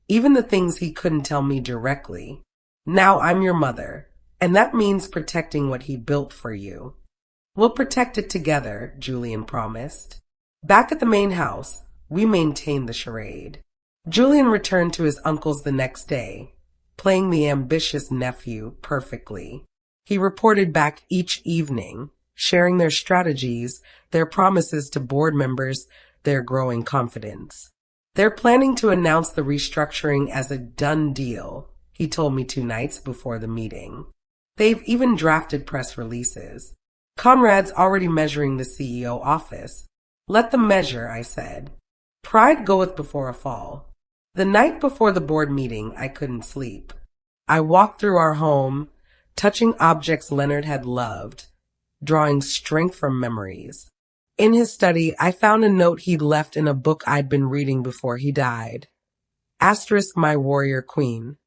Even the things he couldn't tell me directly. Now I'm your mother, and that means protecting what he built for you. We'll protect it together, Julian promised. Back at the main house, we maintained the charade. Julian returned to his uncle's the next day, playing the ambitious nephew perfectly. He reported back each evening, sharing their strategies, their promises to board members, their growing confidence. They're planning to announce the restructuring as a done deal, he told me 2 nights before the meeting. They've even drafted press releases. Conrad's already measuring the CEO office. Let them measure, I said. Pride goeth before a fall. The night before the board meeting, I couldn't sleep. I walked through our home, touching objects Leonard had loved, drawing strength from memories. In his study, I found a note he'd left in a book I'd been reading before he died. Asterisk, my warrior queen.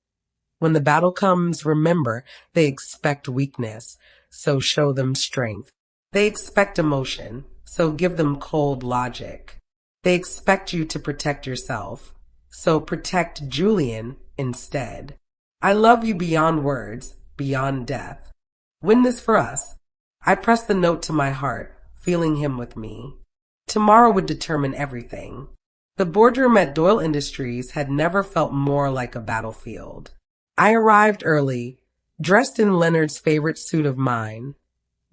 When the battle comes, remember, they expect weakness, so show them strength. They expect emotion, so give them cold logic. They expect you to protect yourself, so protect Julian instead. I love you beyond words, beyond death. Win this for us. I pressed the note to my heart, feeling him with me. Tomorrow would determine everything. The boardroom at Doyle Industries had never felt more like a battlefield. I arrived early, dressed in Leonard's favorite suit of mine,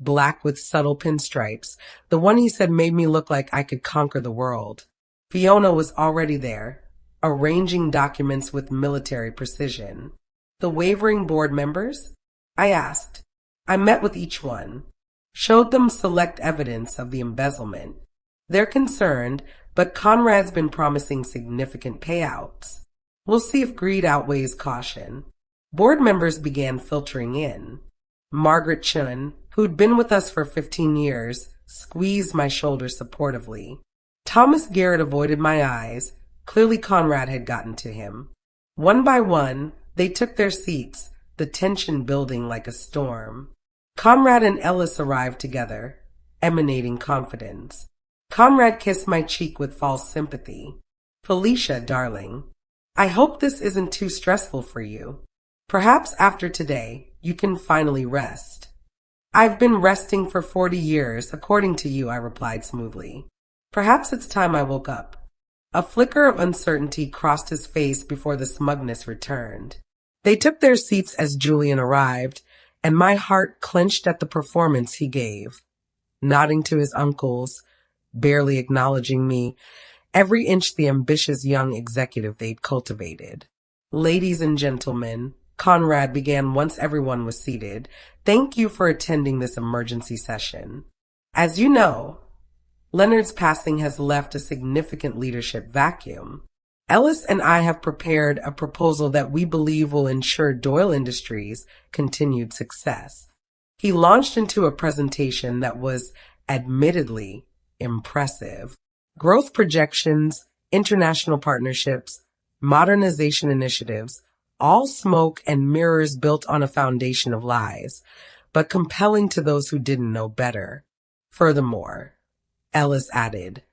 black with subtle pinstripes, the one he said made me look like I could conquer the world. Fiona was already there, arranging documents with military precision. The wavering board members? I asked. I met with each one, showed them select evidence of the embezzlement. They're concerned, but Conrad's been promising significant payouts. We'll see if greed outweighs caution. Board members began filtering in. Margaret Chun, who'd been with us for 15 years, squeezed my shoulder supportively. Thomas Garrett avoided my eyes. Clearly Conrad had gotten to him. One by one, they took their seats, the tension building like a storm. Conrad and Ellis arrived together, emanating confidence. Conrad kissed my cheek with false sympathy. Felicia, darling, I hope this isn't too stressful for you. Perhaps after today, you can finally rest. I've been resting for 40 years, according to you, I replied smoothly. Perhaps it's time I woke up. A flicker of uncertainty crossed his face before the smugness returned. They took their seats as Julian arrived, and my heart clenched at the performance he gave. Nodding to his uncles, barely acknowledging me, every inch the ambitious young executive they'd cultivated. Ladies and gentlemen, Conrad began once everyone was seated, thank you for attending this emergency session. As you know, Leonard's passing has left a significant leadership vacuum. Ellis and I have prepared a proposal that we believe will ensure Doyle Industries' continued success. He launched into a presentation that was admittedly impressive. Growth projections, international partnerships, modernization initiatives, all smoke and mirrors built on a foundation of lies, but compelling to those who didn't know better. Furthermore, Ellis added,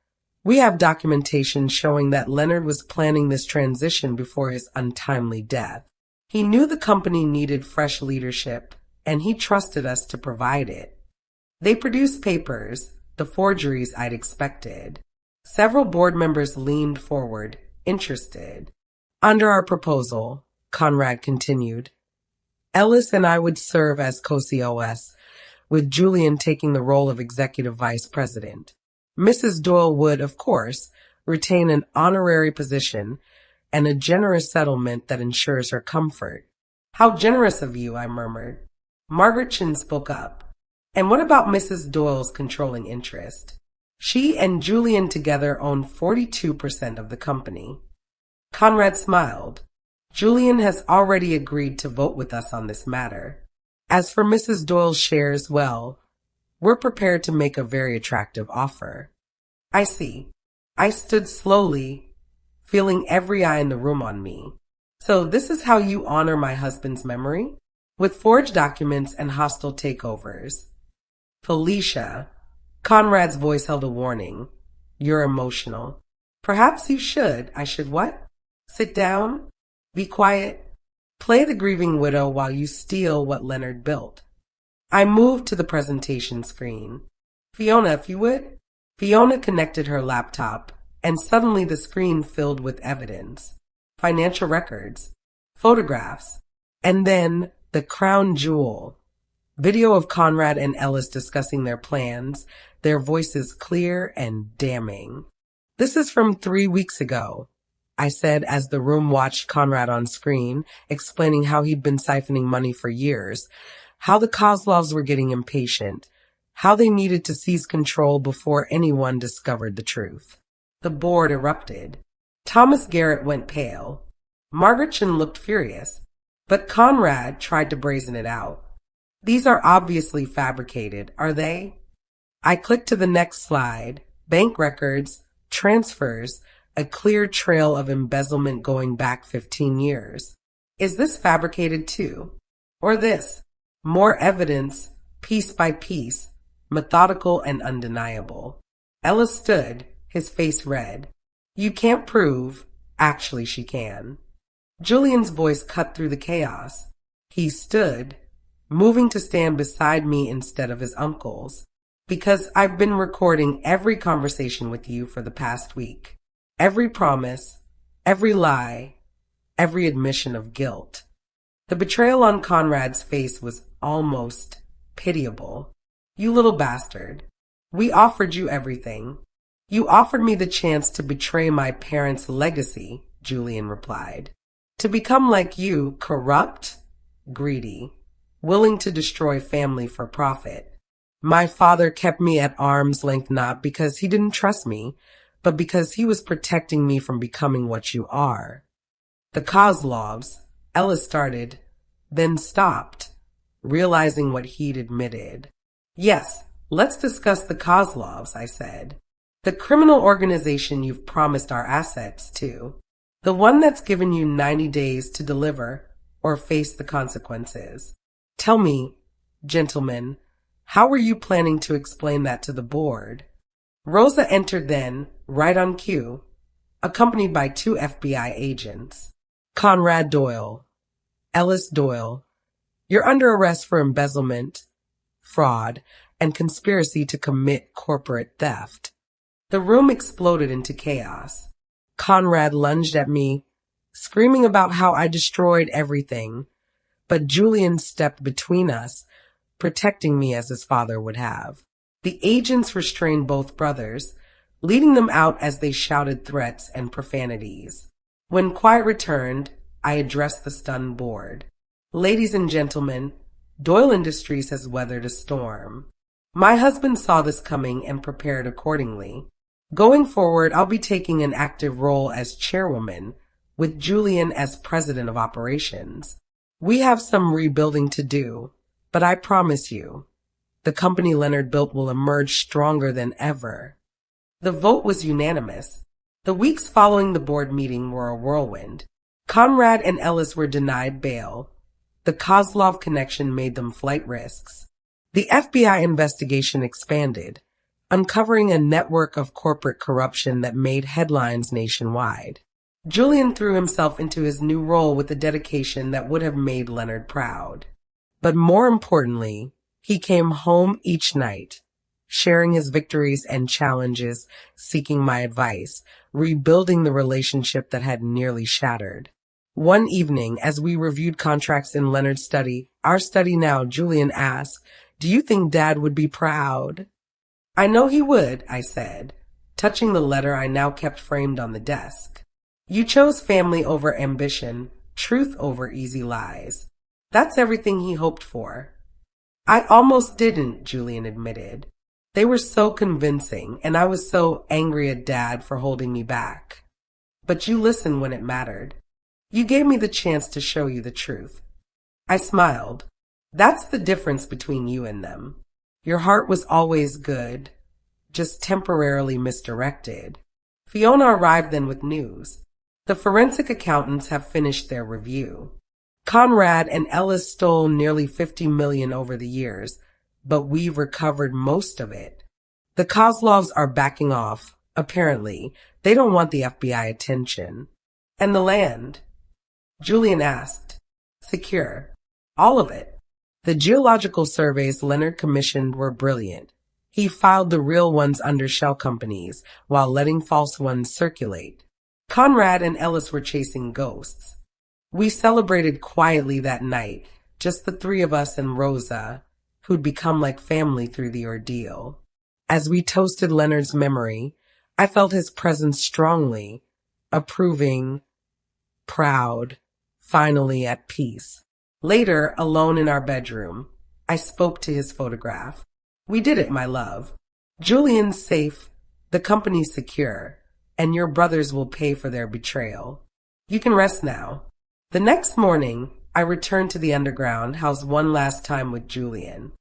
we have documentation showing that Leonard was planning this transition before his untimely death. He knew the company needed fresh leadership, and he trusted us to provide it. They produced papers, the forgeries I'd expected. Several board members leaned forward, interested. Under our proposal, Conrad continued, Ellis and I would serve as co-COS, with Julian taking the role of executive vice president. Mrs. Doyle would, of course, retain an honorary position and a generous settlement that ensures her comfort. How generous of you, I murmured. Margaret Chin spoke up. And what about Mrs. Doyle's controlling interest? She and Julian together own 42% of the company. Conrad smiled. Julian has already agreed to vote with us on this matter. As for Mrs. Doyle's shares, well, we're prepared to make a very attractive offer. I see. I stood slowly, feeling every eye in the room on me. So this is how you honor my husband's memory? With forged documents and hostile takeovers. Felicia, Conrad's voice held a warning. You're emotional. Perhaps you should. I should what? Sit down? Be quiet? Play the grieving widow while you steal what Leonard built. I moved to the presentation screen. Fiona, if you would. Fiona connected her laptop, and suddenly the screen filled with evidence. Financial records, photographs, and then the crown jewel. Video of Conrad and Ellis discussing their plans, their voices clear and damning. This is from 3 weeks ago, I said as the room watched Conrad on screen, explaining how he'd been siphoning money for years, how the Kozlovs were getting impatient, how they needed to seize control before anyone discovered the truth. The board erupted. Thomas Garrett went pale. Margaret Chin looked furious, but Conrad tried to brazen it out. These are obviously fabricated, are they? I clicked to the next slide. Bank records, transfers, a clear trail of embezzlement going back 15 years. Is this fabricated too? Or this? More evidence, piece by piece, methodical and undeniable. Ellis stood, his face red. You can't prove. Actually, she can. Julian's voice cut through the chaos. He stood, moving to stand beside me instead of his uncle's. Because I've been recording every conversation with you for the past week. Every promise, every lie, every admission of guilt. The betrayal on Conrad's face was almost pitiable. You little bastard. We offered you everything. You offered me the chance to betray my parents' legacy, Julian replied. To become like you, corrupt, greedy, willing to destroy family for profit. My father kept me at arm's length not because he didn't trust me, but because he was protecting me from becoming what you are. The Kozlovs, Ellis started, then stopped, realizing what he'd admitted. Yes, let's discuss the Kozlovs, I said. The criminal organization you've promised our assets to. The one that's given you 90 days to deliver or face the consequences. Tell me, gentlemen, how were you planning to explain that to the board? Rosa entered then, right on cue, accompanied by 2 FBI agents. Conrad Doyle, Ellis Doyle, you're under arrest for embezzlement, fraud, and conspiracy to commit corporate theft. The room exploded into chaos. Conrad lunged at me, screaming about how I destroyed everything, but Julian stepped between us, protecting me as his father would have. The agents restrained both brothers, leading them out as they shouted threats and profanities. When quiet returned, I addressed the stunned board. Ladies and gentlemen, Doyle Industries has weathered a storm. My husband saw this coming and prepared accordingly. Going forward, I'll be taking an active role as chairwoman, with Julian as president of operations. We have some rebuilding to do, but I promise you, the company Leonard built will emerge stronger than ever. The vote was unanimous. The weeks following the board meeting were a whirlwind. Conrad and Ellis were denied bail. The Kozlov connection made them flight risks. The FBI investigation expanded, uncovering a network of corporate corruption that made headlines nationwide. Julian threw himself into his new role with a dedication that would have made Leonard proud. But more importantly, he came home each night, sharing his victories and challenges, seeking my advice, rebuilding the relationship that had nearly shattered. One evening, as we reviewed contracts in Leonard's study, our study now, Julian asked, "Do you think Dad would be proud?" "I know he would," I said, touching the letter I now kept framed on the desk. "You chose family over ambition, truth over easy lies. That's everything he hoped for." "I almost didn't," Julian admitted. "They were so convincing, and I was so angry at Dad for holding me back. But you listened when it mattered. You gave me the chance to show you the truth." I smiled. "That's the difference between you and them. Your heart was always good, just temporarily misdirected." Fiona arrived then with news. The forensic accountants have finished their review. Conrad and Ellis stole nearly $50 million over the years, but we've recovered most of it. The Kozlovs are backing off. Apparently, they don't want the FBI attention. "And the land?" Julian asked. "Secure. All of it." The geological surveys Leonard commissioned were brilliant. He filed the real ones under shell companies while letting false ones circulate. Conrad and Ellis were chasing ghosts. We celebrated quietly that night, just the 3 of us and Rosa, who'd become like family through the ordeal. As we toasted Leonard's memory, I felt his presence strongly, approving, proud, finally at peace. Later, alone in our bedroom, I spoke to his photograph. "We did it, my love. Julian's safe, the company's secure, and your brothers will pay for their betrayal. You can rest now." The next morning, I returned to the underground house one last time with Julian.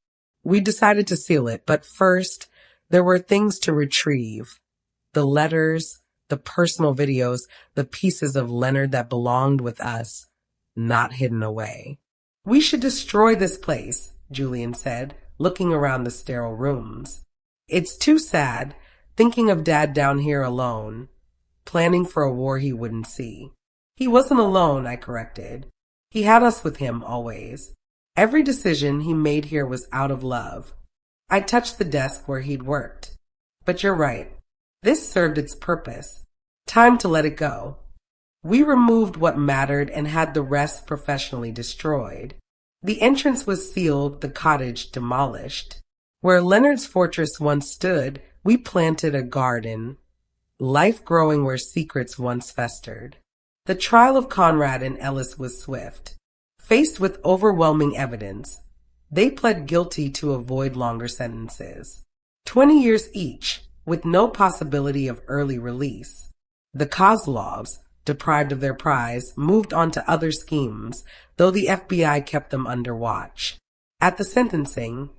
We decided to seal it, but first, There were things to retrieve. The letters, the personal videos, the pieces of Leonard that belonged with us, not hidden away. We should destroy this place, Julian said, looking around the sterile rooms. It's too sad, thinking of Dad down here alone, planning for a war he wouldn't see. He wasn't alone, I corrected. He had us with him always. Every decision he made here was out of love. I touched the desk where he'd worked. But you're right. This served its purpose. Time to let it go. We removed what mattered and had the rest professionally destroyed. The entrance was sealed, the cottage demolished. Where Leonard's fortress once stood, we planted a garden, life growing where secrets once festered. The trial of Conrad and Ellis was swift. Faced with overwhelming evidence, they pled guilty to avoid longer sentences. 20 years each, with no possibility of early release. The Kozlovs, deprived of their prize, moved on to other schemes, though the FBI kept them under watch. At the sentencing,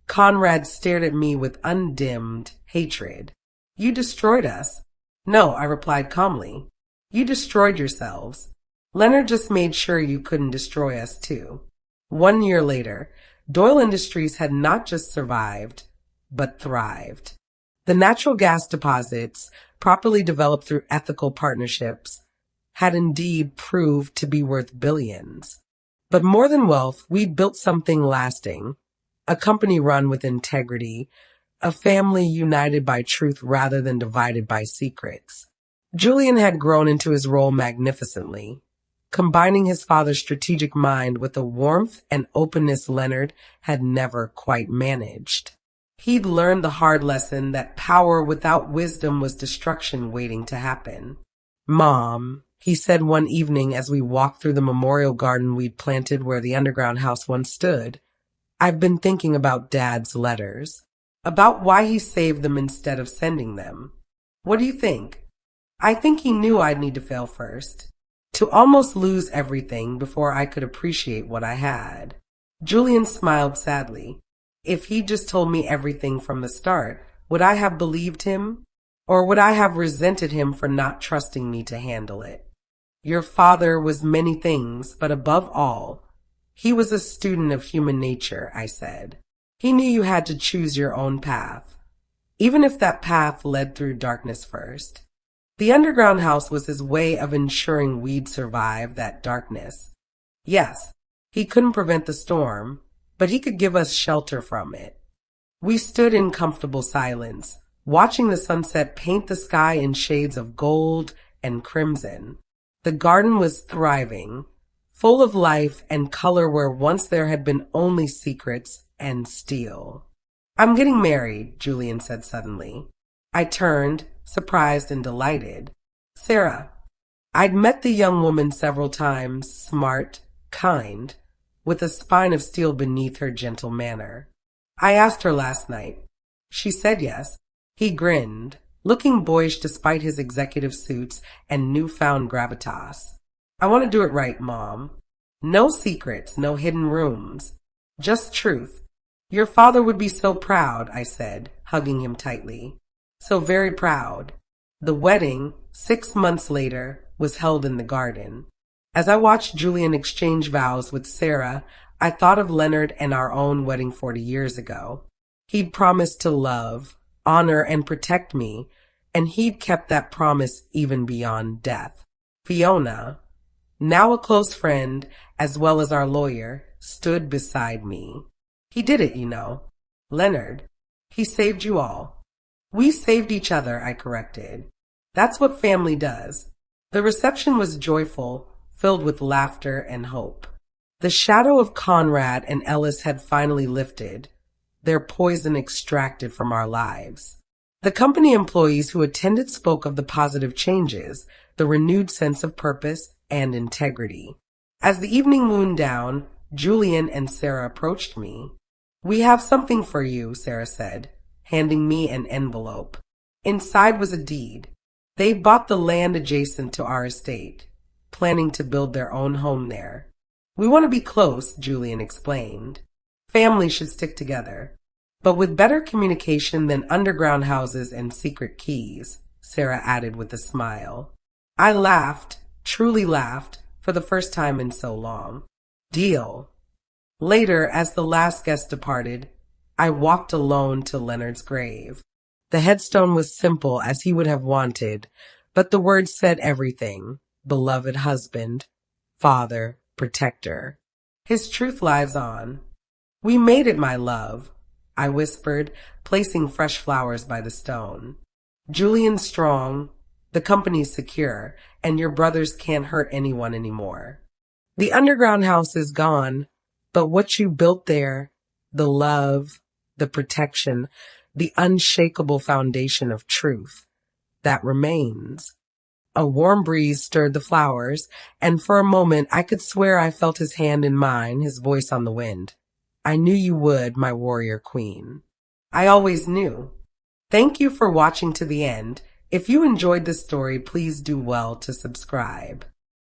Conrad stared at me with undimmed hatred. You destroyed us. No, I replied calmly. You destroyed yourselves. Leonard just made sure you couldn't destroy us too. 1 year later, Doyle Industries had not just survived, but thrived. The natural gas deposits, properly developed through ethical partnerships, had indeed proved to be worth billions. But more than wealth, we'd built something lasting. A company run with integrity, a family united by truth rather than divided by secrets. Julian had grown into his role magnificently, combining his father's strategic mind with the warmth and openness Leonard had never quite managed. He'd learned the hard lesson that power without wisdom was destruction waiting to happen. Mom, he said one evening as we walked through the memorial garden we'd planted where the underground house once stood, I've been thinking about Dad's letters, about why he saved them instead of sending them. What do you think? I think he knew I'd need to fail first, to almost lose everything before I could appreciate what I had. Julian smiled sadly. If he'd just told me everything from the start, would I have believed him? Or would I have resented him for not trusting me to handle it? Your father was many things, but above all, he was a student of human nature, I said. He knew you had to choose your own path, even if that path led through darkness first. The underground house was his way of ensuring we'd survive that darkness. Yes, he couldn't prevent the storm, but he could give us shelter from it. We stood in comfortable silence, watching the sunset paint the sky in shades of gold and crimson. The garden was thriving, full of life and color where once there had been only secrets and steel. I'm getting married, Julian said suddenly. I turned, surprised and delighted. Sarah. I'd met the young woman several times, smart, kind, with a spine of steel beneath her gentle manner. I asked her last night. She said yes. He grinned, looking boyish despite his executive suits and newfound gravitas. I want to do it right, Mom. No secrets, no hidden rooms. Just truth. Your father would be so proud, I said, hugging him tightly. So very proud. The wedding, 6 months later, was held in the garden. As I watched Julian exchange vows with Sarah, I thought of Leonard and our own wedding 40 years ago. He'd promised to love, honor, and protect me, and he'd kept that promise even beyond death. Fiona, now a close friend, as well as our lawyer, stood beside me. He did it, you know. Leonard, he saved you all. We saved each other, I corrected. That's what family does. The reception was joyful, filled with laughter and hope. The shadow of Conrad and Ellis had finally lifted, their poison extracted from our lives. The company employees who attended spoke of the positive changes, the renewed sense of purpose and integrity. As the evening wound down, Julian and Sarah approached me. We have something for you, Sarah said, handing me an envelope. Inside was a deed. They bought the land adjacent to our estate, planning to build their own home there. We want to be close, Julian explained. Families should stick together. But with better communication than underground houses and secret keys, Sarah added with a smile. I laughed, truly laughed, for the first time in so long. Deal. Later, as the last guest departed, I walked alone to Leonard's grave. The headstone was simple as he would have wanted, but the words said everything. Beloved husband, father, protector. His truth lives on. We made it, my love, I whispered, placing fresh flowers by the stone. Julian's strong, the company's secure, and your brothers can't hurt anyone anymore. The underground house is gone, but what you built there, the love, the protection, the unshakable foundation of truth, that remains. A warm breeze stirred the flowers, and for a moment I could swear I felt his hand in mine, his voice on the wind. I knew you would, my warrior queen. I always knew. Thank you for watching to the end. If you enjoyed this story, please do well to subscribe.